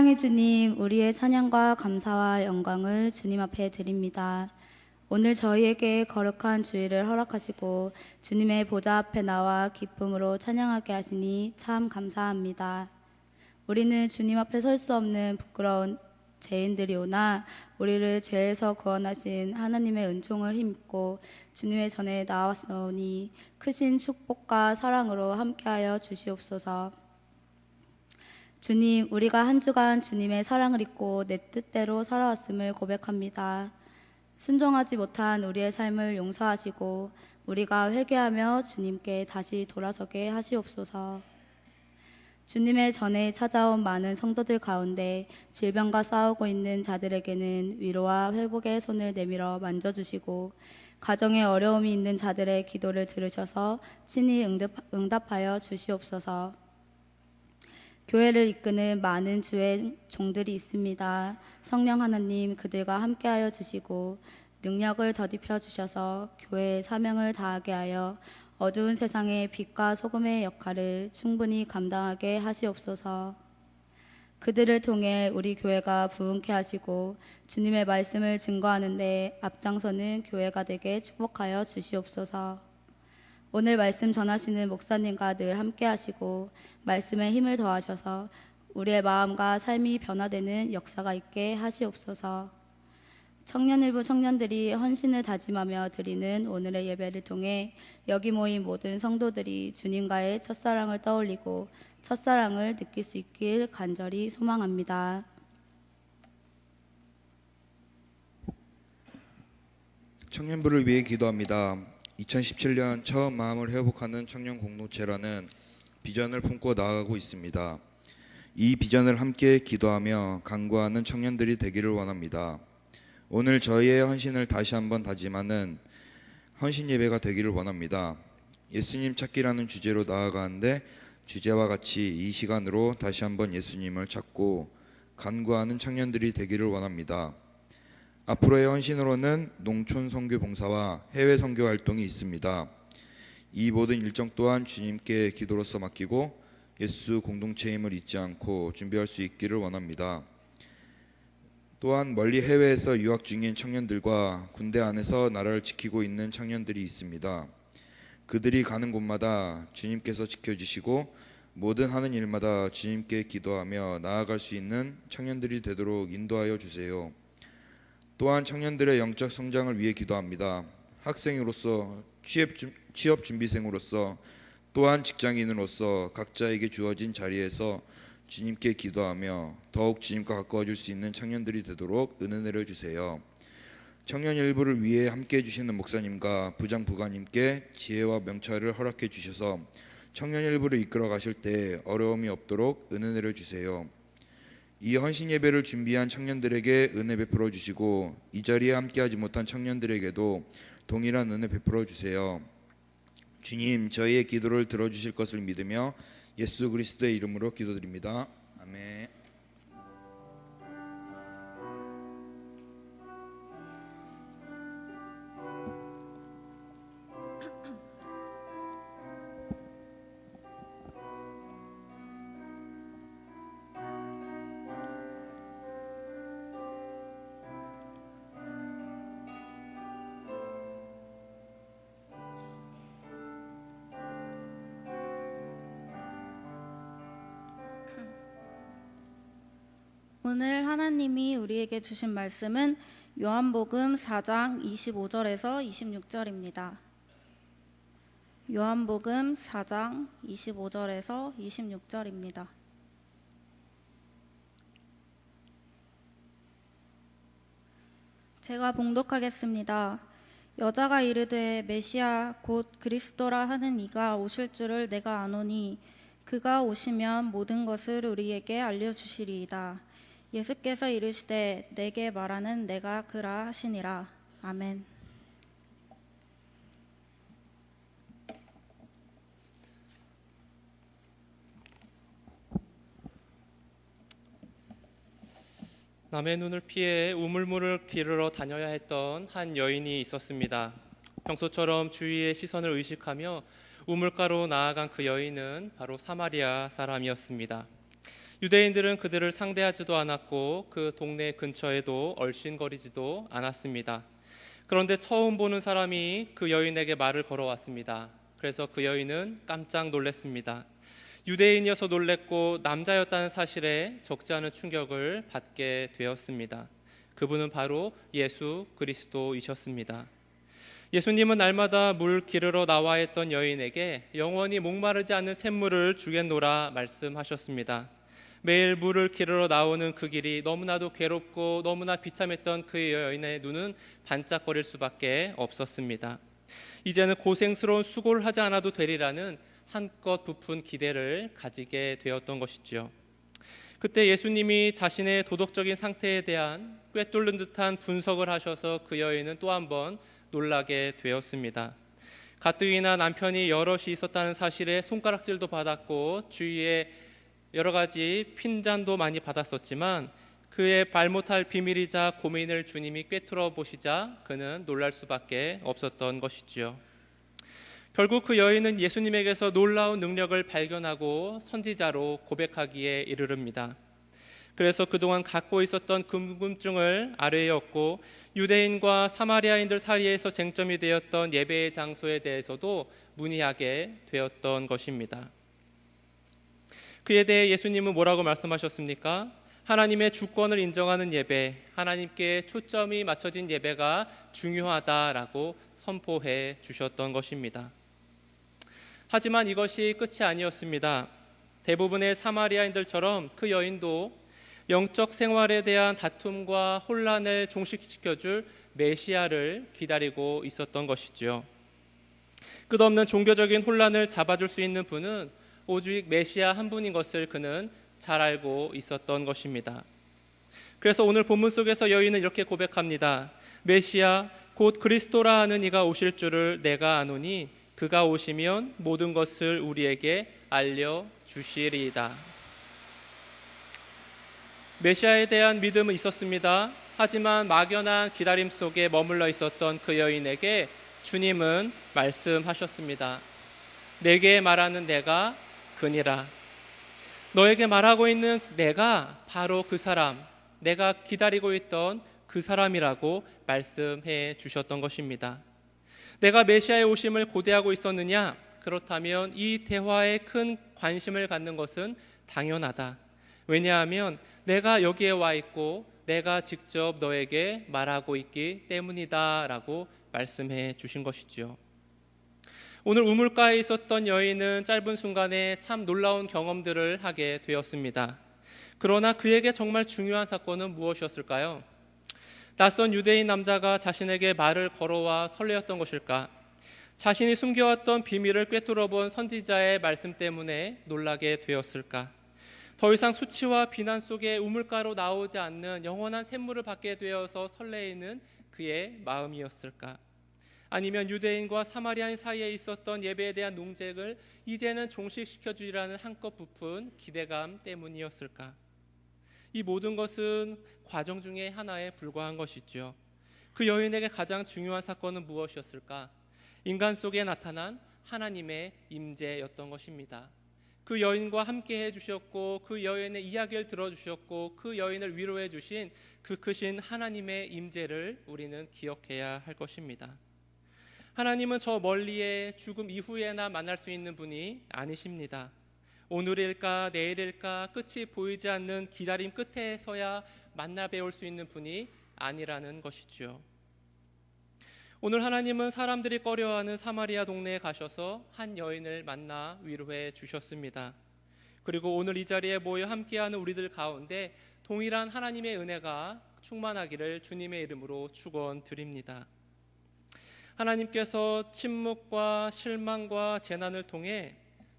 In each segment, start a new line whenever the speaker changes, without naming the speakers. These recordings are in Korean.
사랑의 주님, 우리의 찬양과 감사와 영광을 주님 앞에 드립니다. 오늘 저희에게 거룩한 주일을 허락하시고 주님의 보좌 앞에 나와 기쁨으로 찬양하게 하시니 참 감사합니다. 우리는 주님 앞에 설 수 없는 부끄러운 죄인들이오나 우리를 죄에서 구원하신 하나님의 은총을 힘입고 주님의 전에 나왔사오니 크신 축복과 사랑으로 함께하여 주시옵소서. 주님, 우리가 한 주간 주님의 사랑을 잊고 내 뜻대로 살아왔음을 고백합니다. 순종하지 못한 우리의 삶을 용서하시고 우리가 회개하며 주님께 다시 돌아서게 하시옵소서. 주님의 전에 찾아온 많은 성도들 가운데 질병과 싸우고 있는 자들에게는 위로와 회복의 손을 내밀어 만져주시고 가정에 어려움이 있는 자들의 기도를 들으셔서 친히 응답하여 주시옵소서. 교회를 이끄는 많은 주의 종들이 있습니다. 성령 하나님 그들과 함께하여 주시고 능력을 더딥혀 주셔서 교회의 사명을 다하게 하여 어두운 세상의 빛과 소금의 역할을 충분히 감당하게 하시옵소서. 그들을 통해 우리 교회가 부흥케 하시고 주님의 말씀을 증거하는 데 앞장서는 교회가 되게 축복하여 주시옵소서. 오늘 말씀 전하시는 목사님과 늘 함께 하시고 말씀에 힘을 더하셔서 우리의 마음과 삶이 변화되는 역사가 있게 하시옵소서. 청년일부 청년들이 헌신을 다짐하며 드리는 오늘의 예배를 통해 여기 모인 모든 성도들이 주님과의 첫사랑을 떠올리고 첫사랑을 느낄 수 있길 간절히 소망합니다.
청년부를 위해 기도합니다. 2017년 처음 마음을 회복하는 청년 공동체라는 비전을 품고 나아가고 있습니다. 이 비전을 함께 기도하며 간구하는 청년들이 되기를 원합니다. 오늘 저희의 헌신을 다시 한번 다짐하는 헌신 예배가 되기를 원합니다. 예수님 찾기라는 주제로 나아가는데 주제와 같이 이 시간으로 다시 한번 예수님을 찾고 간구하는 청년들이 되기를 원합니다. 앞으로의 헌신으로는 농촌 선교 봉사와 해외 선교 활동이 있습니다. 이 모든 일정 또한 주님께 기도로서 맡기고 예수 공동체임을 잊지 않고 준비할 수 있기를 원합니다. 또한 멀리 해외에서 유학 중인 청년들과 군대 안에서 나라를 지키고 있는 청년들이 있습니다. 그들이 가는 곳마다 주님께서 지켜주시고 모든 하는 일마다 주님께 기도하며 나아갈 수 있는 청년들이 되도록 인도하여 주세요. 또한 청년들의 영적 성장을 위해 기도합니다. 학생으로서 취업 준비생으로서 또한 직장인으로서 각자에게 주어진 자리에서 주님께 기도하며 더욱 주님과 가까워질 수 있는 청년들이 되도록 은혜 내려주세요. 청년 일부를 위해 함께해 주시는 목사님과 부장 부관님께 지혜와 명철을 허락해 주셔서 청년 일부를 이끌어 가실 때 어려움이 없도록 은혜 내려주세요. 이 헌신 예배를 준비한 청년들에게 은혜 베풀어 주시고 이 자리에 함께하지 못한 청년들에게도 동일한 은혜 베풀어 주세요. 주님, 저희의 기도를 들어주실 것을 믿으며 예수 그리스도의 이름으로 기도드립니다. 아멘.
오늘 하나님이 우리에게 주신 말씀은 요한복음 4장 25절에서 26절입니다. 요한복음 4장 25절에서 26절입니다. 제가 봉독하겠습니다. 여자가 이르되 메시아 곧 그리스도라 하는 이가 오실 줄을 내가 아노니 그가 오시면 모든 것을 우리에게 알려주시리이다. 예수께서 이르시되 내게 말하는 내가 그라 하시니라. 아멘.
남의 눈을 피해 우물물을 기르러 다녀야 했던 한 여인이 있었습니다. 평소처럼 주위의 시선을 의식하며 우물가로 나아간 그 여인은 바로 사마리아 사람이었습니다. 유대인들은 그들을 상대하지도 않았고 그 동네 근처에도 얼씬거리지도 않았습니다. 그런데 처음 보는 사람이 그 여인에게 말을 걸어왔습니다. 그래서 그 여인은 깜짝 놀랐습니다. 유대인이어서 놀랬고 남자였다는 사실에 적지 않은 충격을 받게 되었습니다. 그분은 바로 예수 그리스도이셨습니다. 예수님은 날마다 물 기르러 나와 있던 여인에게 영원히 목마르지 않는 샘물을 주겠노라 말씀하셨습니다. 매일 물을 기르러 나오는 그 길이 너무나도 괴롭고 너무나 비참했던 그 여인의 눈은 반짝거릴 수밖에 없었습니다. 이제는 고생스러운 수고를 하지 않아도 되리라는 한껏 부푼 기대를 가지게 되었던 것이지요. 그때 예수님이 자신의 도덕적인 상태에 대한 꿰뚫는 듯한 분석을 하셔서 그 여인은 또 한 번 놀라게 되었습니다. 가뜩이나 남편이 여럿이 있었다는 사실에 손가락질도 받았고 주위에 여러 가지 핀잔도 많이 받았었지만 그의 말 못할 비밀이자 고민을 주님이 꿰뚫어 보시자 그는 놀랄 수밖에 없었던 것이지요. 결국 그 여인은 예수님에게서 놀라운 능력을 발견하고 선지자로 고백하기에 이르릅니다. 그래서 그동안 갖고 있었던 궁금증을 아뢰었고 유대인과 사마리아인들 사이에서 쟁점이 되었던 예배의 장소에 대해서도 문의하게 되었던 것입니다. 그에 대해 예수님은 뭐라고 말씀하셨습니까? 하나님의 주권을 인정하는 예배, 하나님께 초점이 맞춰진 예배가 중요하다라고 선포해 주셨던 것입니다. 하지만 이것이 끝이 아니었습니다. 대부분의 사마리아인들처럼 그 여인도 영적 생활에 대한 다툼과 혼란을 종식시켜줄 메시아를 기다리고 있었던 것이지요. 끝없는 종교적인 혼란을 잡아줄 수 있는 분은 오직 메시아 한 분인 것을 그는 잘 알고 있었던 것입니다. 그래서 오늘 본문 속에서 여인은 이렇게 고백합니다. 메시아 곧 그리스도라 하는 이가 오실 줄을 내가 아노니 그가 오시면 모든 것을 우리에게 알려주시리이다. 메시아에 대한 믿음은 있었습니다. 하지만 막연한 기다림 속에 머물러 있었던 그 여인에게 주님은 말씀하셨습니다. 내게 말하는 내가 그니라. 너에게 말하고 있는 내가 바로 그 사람, 내가 기다리고 있던 그 사람이라고 말씀해 주셨던 것입니다. 내가 메시아의 오심을 고대하고 있었느냐? 그렇다면 이 대화에 큰 관심을 갖는 것은 당연하다. 왜냐하면 내가 여기에 와 있고 내가 직접 너에게 말하고 있기 때문이다 라고 말씀해 주신 것이지요. 오늘 우물가에 있었던 여인은 짧은 순간에 참 놀라운 경험들을 하게 되었습니다. 그러나 그에게 정말 중요한 사건은 무엇이었을까요? 낯선 유대인 남자가 자신에게 말을 걸어와 설레었던 것일까? 자신이 숨겨왔던 비밀을 꿰뚫어 본 선지자의 말씀 때문에 놀라게 되었을까? 더 이상 수치와 비난 속에 우물가로 나오지 않는 영원한 샘물을 받게 되어서 설레이는 그의 마음이었을까? 아니면 유대인과 사마리아인 사이에 있었던 예배에 대한 논쟁을 이제는 종식시켜주리라는 한껏 부푼 기대감 때문이었을까? 이 모든 것은 과정 중에 하나에 불과한 것이죠. 그 여인에게 가장 중요한 사건은 무엇이었을까? 인간 속에 나타난 하나님의 임재였던 것입니다. 그 여인과 함께 해주셨고 그 여인의 이야기를 들어주셨고 그 여인을 위로해 주신 그 크신 하나님의 임재를 우리는 기억해야 할 것입니다. 하나님은 저 멀리에 죽음 이후에나 만날 수 있는 분이 아니십니다. 오늘일까 내일일까 끝이 보이지 않는 기다림 끝에서야 만나 뵈올 수 있는 분이 아니라는 것이지요. 오늘 하나님은 사람들이 꺼려하는 사마리아 동네에 가셔서 한 여인을 만나 위로해 주셨습니다. 그리고 오늘 이 자리에 모여 함께하는 우리들 가운데 동일한 하나님의 은혜가 충만하기를 주님의 이름으로 축원드립니다. 하나님께서 침묵과 실망과 재난을 통해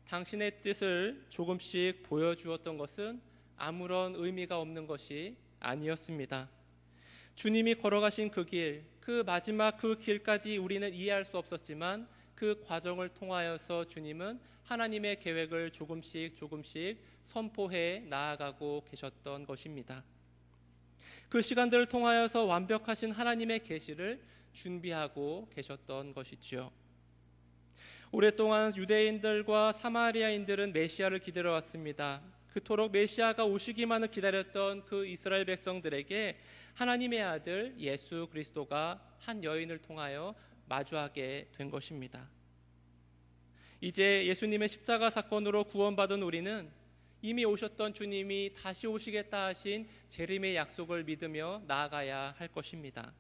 당신의 뜻을 조금씩 보여주었던 것은 아무런 의미가 없는 것이 아니었습니다. 주님이 걸어가신 그 길, 그 마지막 그 길까지 우리는 이해할 수 없었지만 그 과정을 통하여서 주님은 하나님의 계획을 조금씩 선포해 나아가고 계셨던 것입니다. 그 시간들을 통하여서 완벽하신 하나님의 계시를 준비하고 계셨던 것이지요. 오랫동안 유대인들과 사마리아인들은 메시아를 기다려왔습니다. 그토록 메시아가 오시기만을 기다렸던 그 이스라엘 백성들에게 하나님의 아들 예수 그리스도가 한 여인을 통하여 마주하게 된 것입니다. 이제 예수님의 십자가 사건으로 구원받은 우리는 이미 오셨던 주님이 다시 오시겠다 하신 재림의 약속을 믿으며 나아가야 할 것입니다.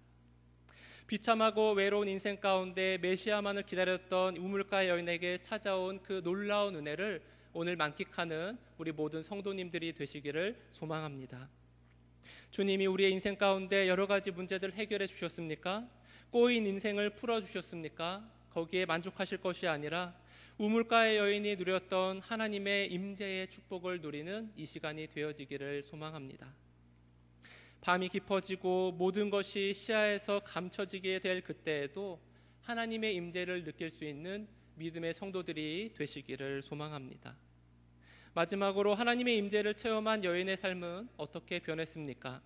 비참하고 외로운 인생 가운데 메시아만을 기다렸던 우물가의 여인에게 찾아온 그 놀라운 은혜를 오늘 만끽하는 우리 모든 성도님들이 되시기를 소망합니다. 주님이 우리의 인생 가운데 여러 가지 문제들을 해결해 주셨습니까? 꼬인 인생을 풀어주셨습니까? 거기에 만족하실 것이 아니라 우물가의 여인이 누렸던 하나님의 임재의 축복을 누리는 이 시간이 되어지기를 소망합니다. 밤이 깊어지고 모든 것이 시야에서 감춰지게 될 그때에도 하나님의 임재를 느낄 수 있는 믿음의 성도들이 되시기를 소망합니다. 마지막으로 하나님의 임재를 체험한 여인의 삶은 어떻게 변했습니까?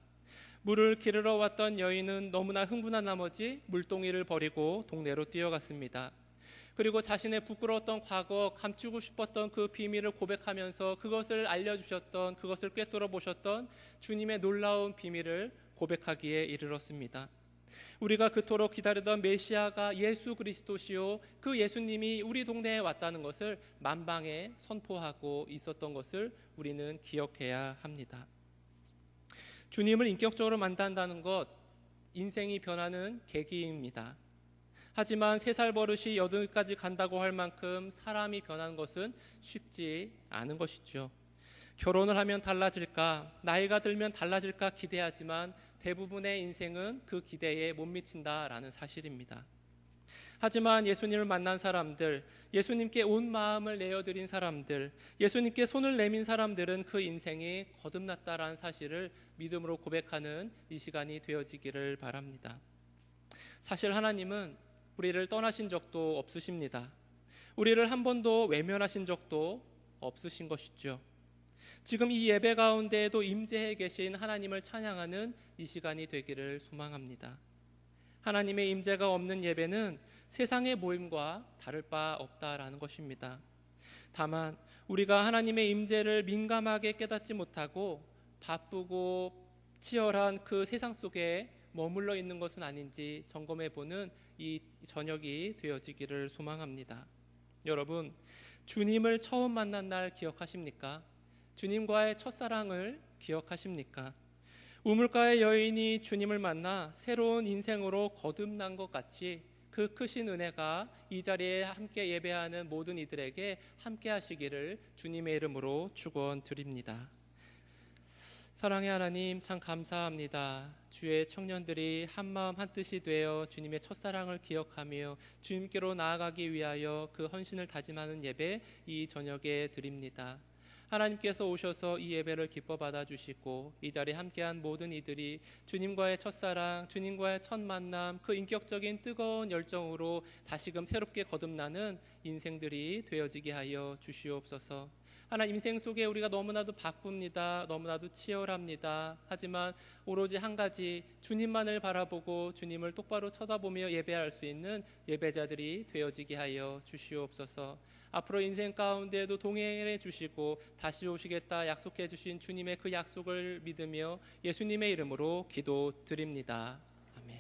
물을 기르러 왔던 여인은 너무나 흥분한 나머지 물동이를 버리고 동네로 뛰어갔습니다. 그리고 자신의 부끄러웠던 과거, 감추고 싶었던 그 비밀을 고백하면서 그것을 알려주셨던, 그것을 꿰뚫어 보셨던 주님의 놀라운 비밀을 고백하기에 이르렀습니다. 우리가 그토록 기다리던 메시아가 예수 그리스도시요, 그 예수님이 우리 동네에 왔다는 것을 만방에 선포하고 있었던 것을 우리는 기억해야 합니다. 주님을 인격적으로 만난다는 것, 인생이 변하는 계기입니다. 하지만 3살 버릇이 8까지 간다고 할 만큼 사람이 변하는 것은 쉽지 않은 것이죠. 결혼을 하면 달라질까, 나이가 들면 달라질까 기대하지만 대부분의 인생은 그 기대에 못 미친다라는 사실입니다. 하지만 예수님을 만난 사람들, 예수님께 온 마음을 내어드린 사람들, 예수님께 손을 내민 사람들은 그 인생이 거듭났다라는 사실을 믿음으로 고백하는 이 시간이 되어지기를 바랍니다. 사실 하나님은 우리를 떠나신 적도 없으십니다. 우리를 한 번도 외면하신 적도 없으신 것이죠. 지금 이 예배 가운데에도 임재해 계신 하나님을 찬양하는 이 시간이 되기를 소망합니다. 하나님의 임재가 없는 예배는 세상의 모임과 다를 바 없다라는 것입니다. 다만 우리가 하나님의 임재를 민감하게 깨닫지 못하고 바쁘고 치열한 그 세상 속에 머물러 있는 것은 아닌지 점검해보는 이 저녁이 되어지기를 소망합니다. 여러분, 주님을 처음 만난 날 기억하십니까? 주님과의 첫사랑을 기억하십니까? 우물가의 여인이 주님을 만나 새로운 인생으로 거듭난 것 같이 그 크신 은혜가 이 자리에 함께 예배하는 모든 이들에게 함께 하시기를 주님의 이름으로 축원드립니다. 사랑의 하나님, 참 감사합니다. 주의 청년들이 한마음 한뜻이 되어 주님의 첫사랑을 기억하며 주님께로 나아가기 위하여 그 헌신을 다짐하는 예배 이 저녁에 드립니다. 하나님께서 오셔서 이 예배를 기뻐 받아주시고 이 자리에 함께한 모든 이들이 주님과의 첫사랑, 주님과의 첫 만남, 그 인격적인 뜨거운 열정으로 다시금 새롭게 거듭나는 인생들이 되어지게 하여 주시옵소서. 하나님, 인생 속에 우리가 너무나도 바쁩니다. 너무나도 치열합니다. 하지만 오로지 한 가지, 주님만을 바라보고 주님을 똑바로 쳐다보며 예배할 수 있는 예배자들이 되어지게 하여 주시옵소서. 앞으로 인생 가운데에도 동행해 주시고 다시 오시겠다 약속해 주신 주님의 그 약속을 믿으며 예수님의 이름으로 기도드립니다. 아멘.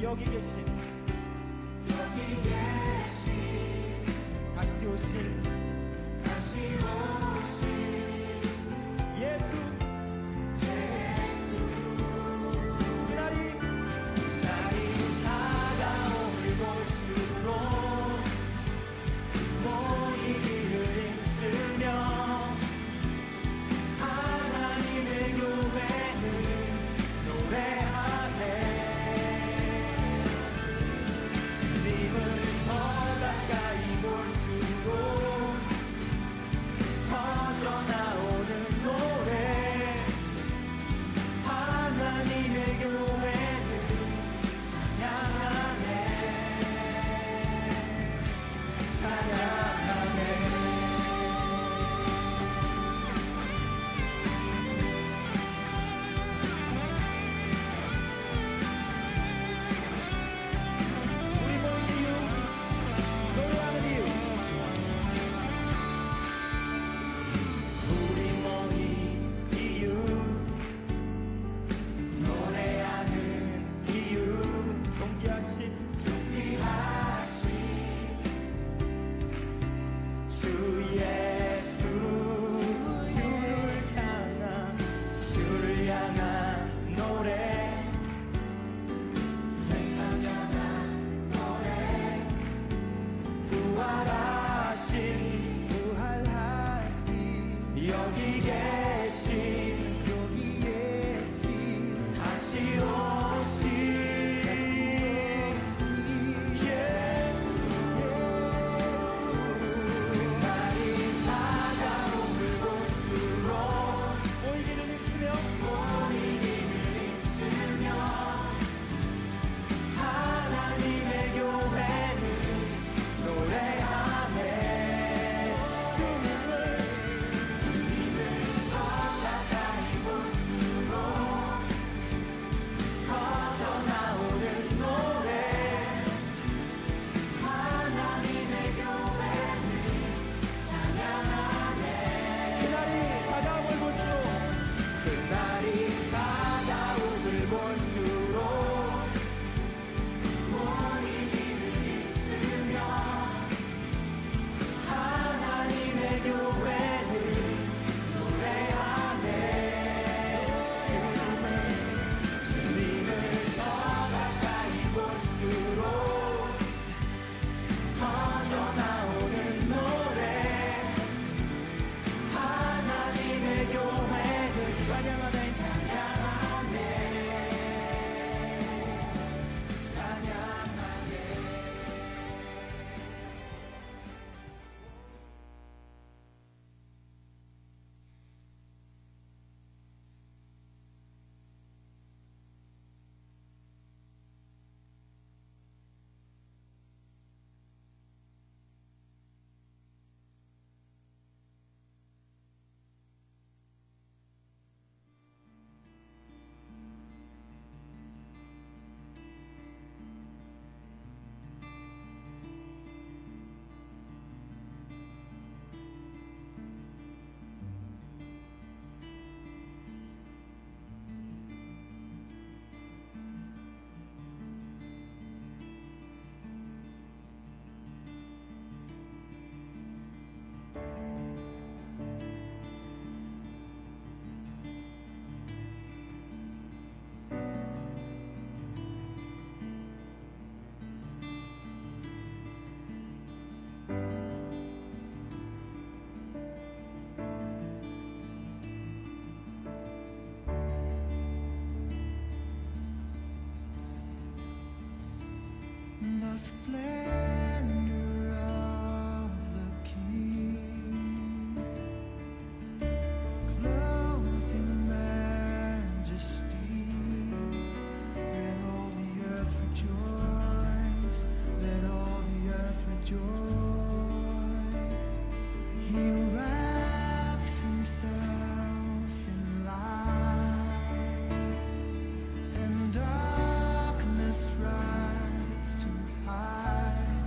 여기 계신 The splendor of the King, clothed in majesty. Let all the earth rejoice. Let all the earth rejoice. He wraps himself in light, and darkness tries to hide.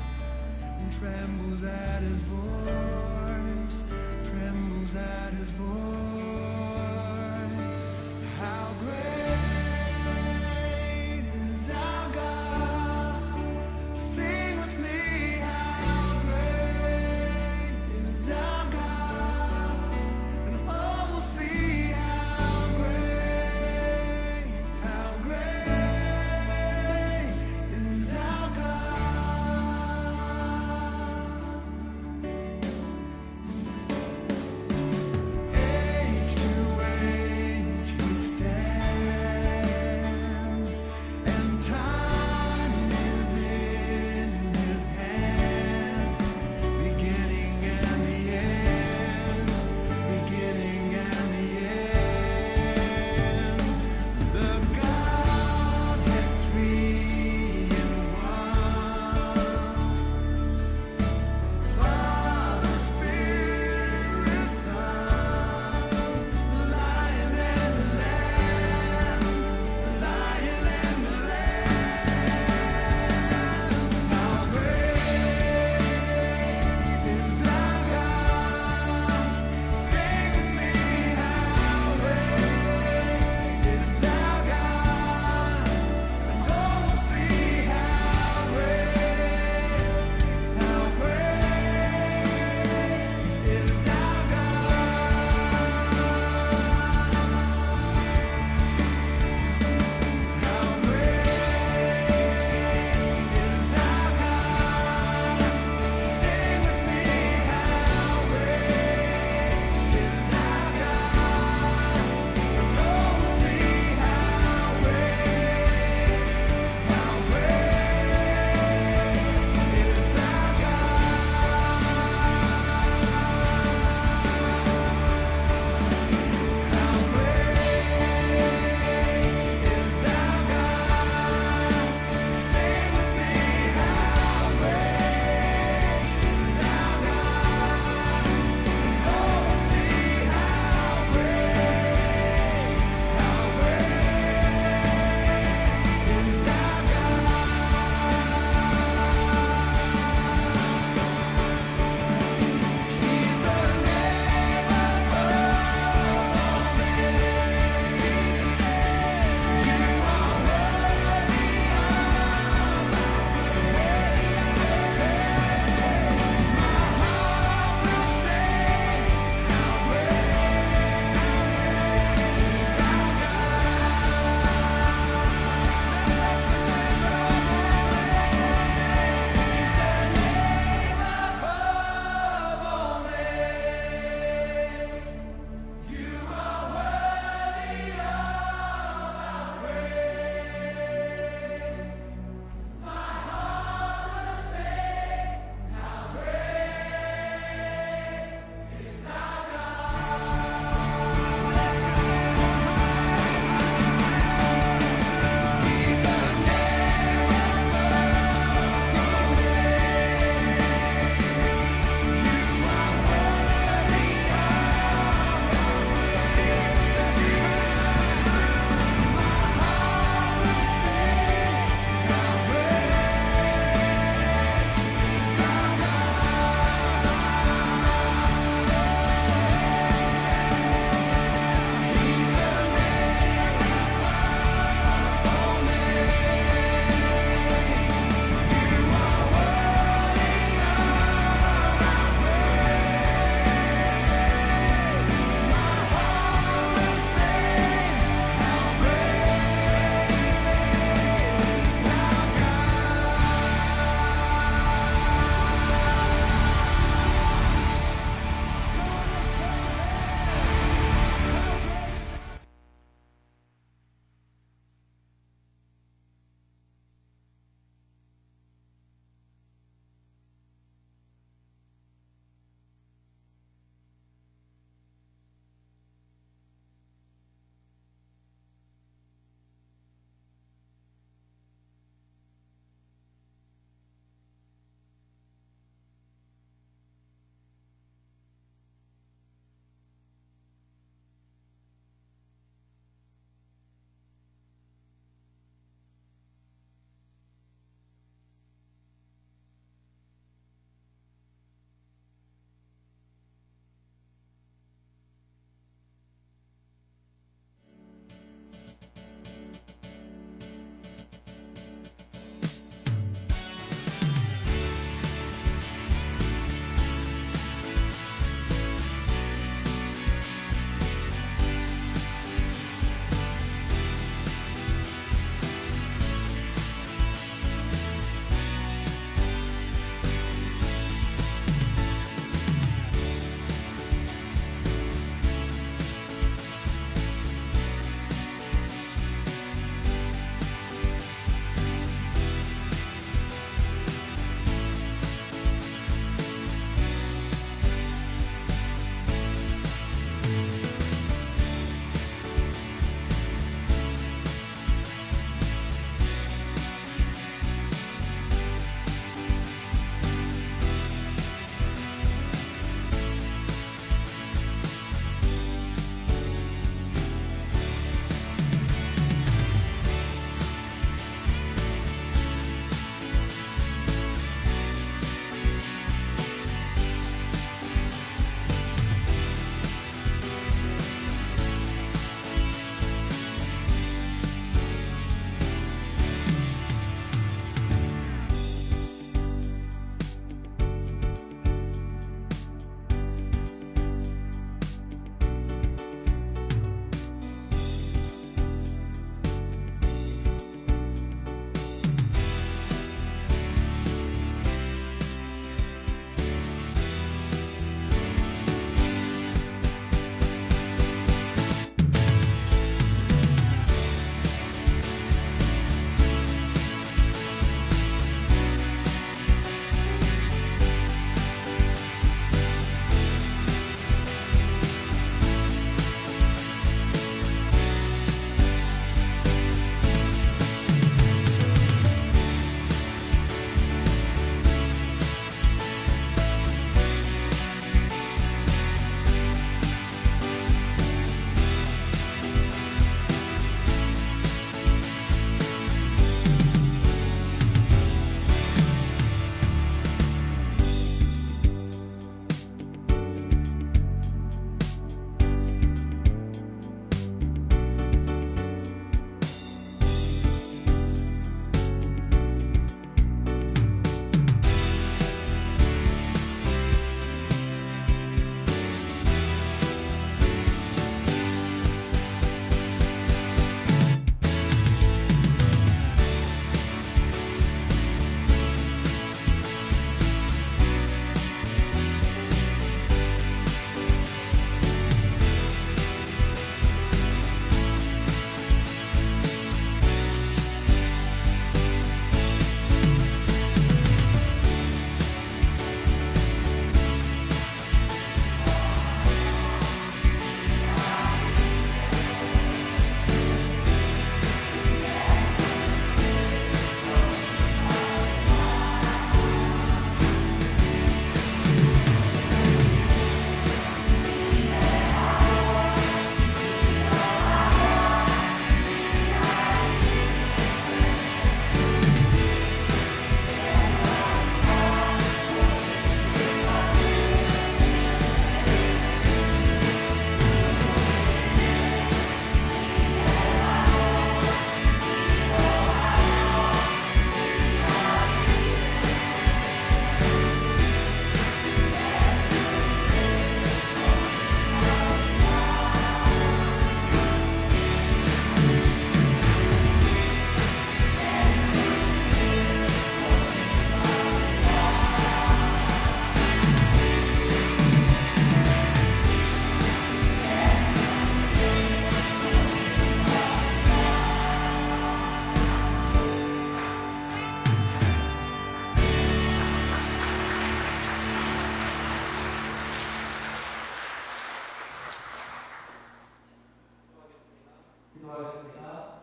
기도하겠습니다.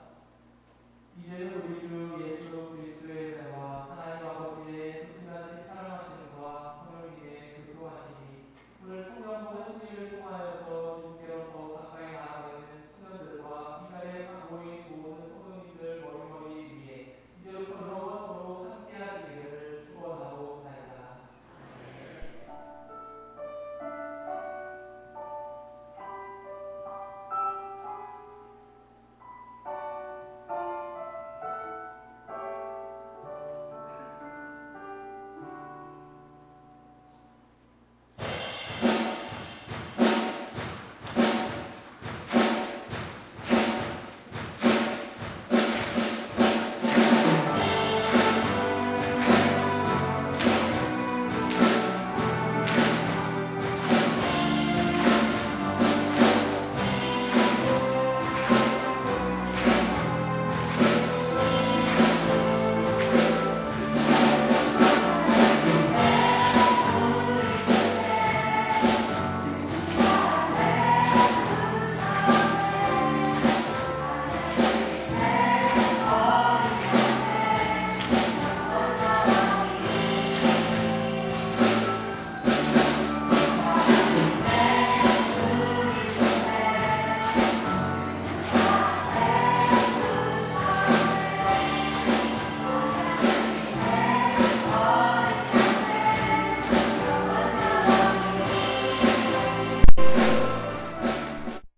이제는 우리 주 예수 그리스도의